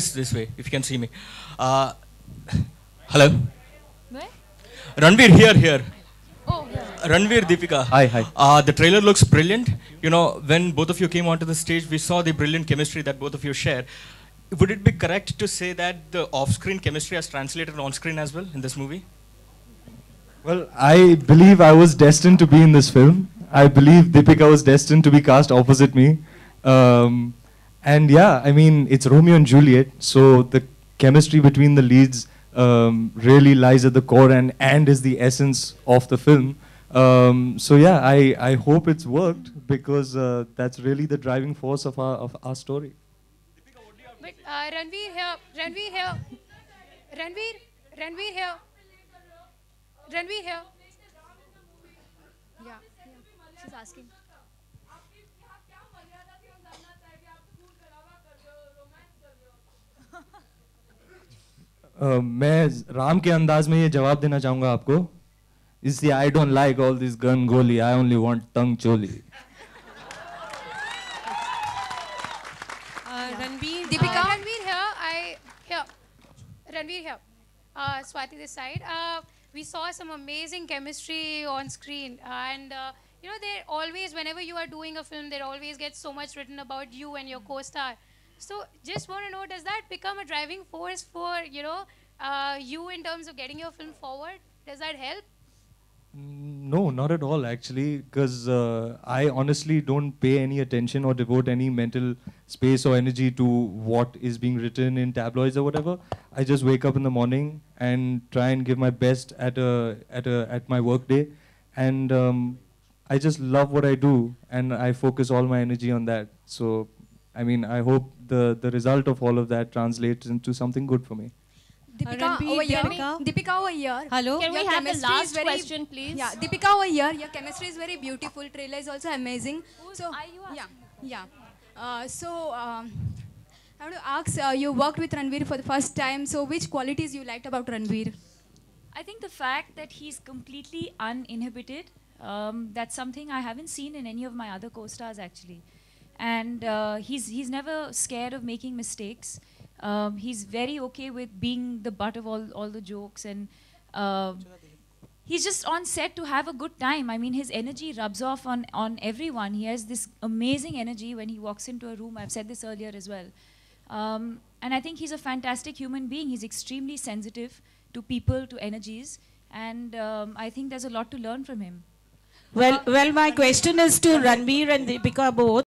this way, if you can see me. Uh, hello? Where? Ranveer, here. Oh, yeah. Ranveer, Deepika. Hi. The trailer looks brilliant. You know, when both of you came onto the stage, we saw the brilliant chemistry that both of you share. Would it be correct to say that the off-screen chemistry has translated on-screen as well in this movie? Well, I believe I was destined to be in this film. I believe Deepika was destined to be cast opposite me. And yeah, I mean, it's Romeo and Juliet, so the chemistry between the leads really lies at the core and is the essence of the film. So yeah, I hope it's worked because that's really the driving force of our story. But Ranveer here. Ranveer here. Yeah, she's asking. मैं राम के अंदाज में ये जवाब देना चाहूँगा आपको. You see, I don't like all this gun goli. I only want tongue choli. Ranveer. Deepika? Ranveer here. Swati this side. We saw some amazing chemistry on screen, and you know, there always, whenever you are doing a film, there always gets so much written about you and your co-star. So, just want to know, does that become a driving force for you in terms of getting your film forward? Does that help? No, not at all actually, because I honestly don't pay any attention or devote any mental space or energy to what is being written in tabloids or whatever. I just wake up in the morning and try and give my best at my work day, and I just love what I do and I focus all my energy on that. So, I mean, I hope the result of all of that translates into something good for me. Deepika, over here. Deepika, over here. Hello. Can we have the last question, please? Yeah, Deepika, over here. Your chemistry is very beautiful. Trailer is also amazing. So, yeah. I want to ask, you worked with Ranveer for the first time. So, which qualities you liked about Ranveer? I think the fact that he's completely uninhibited, that's something I haven't seen in any of my other co-stars actually. And he's never scared of making mistakes. He's very okay with being the butt of all the jokes, and he's just on set to have a good time. I mean, his energy rubs off on everyone. He has this amazing energy when he walks into a room. I've said this earlier as well. And I think he's a fantastic human being. He's extremely sensitive to people, to energies, and I think there's a lot to learn from him. Well, my question is to Ranveer and Deepika both.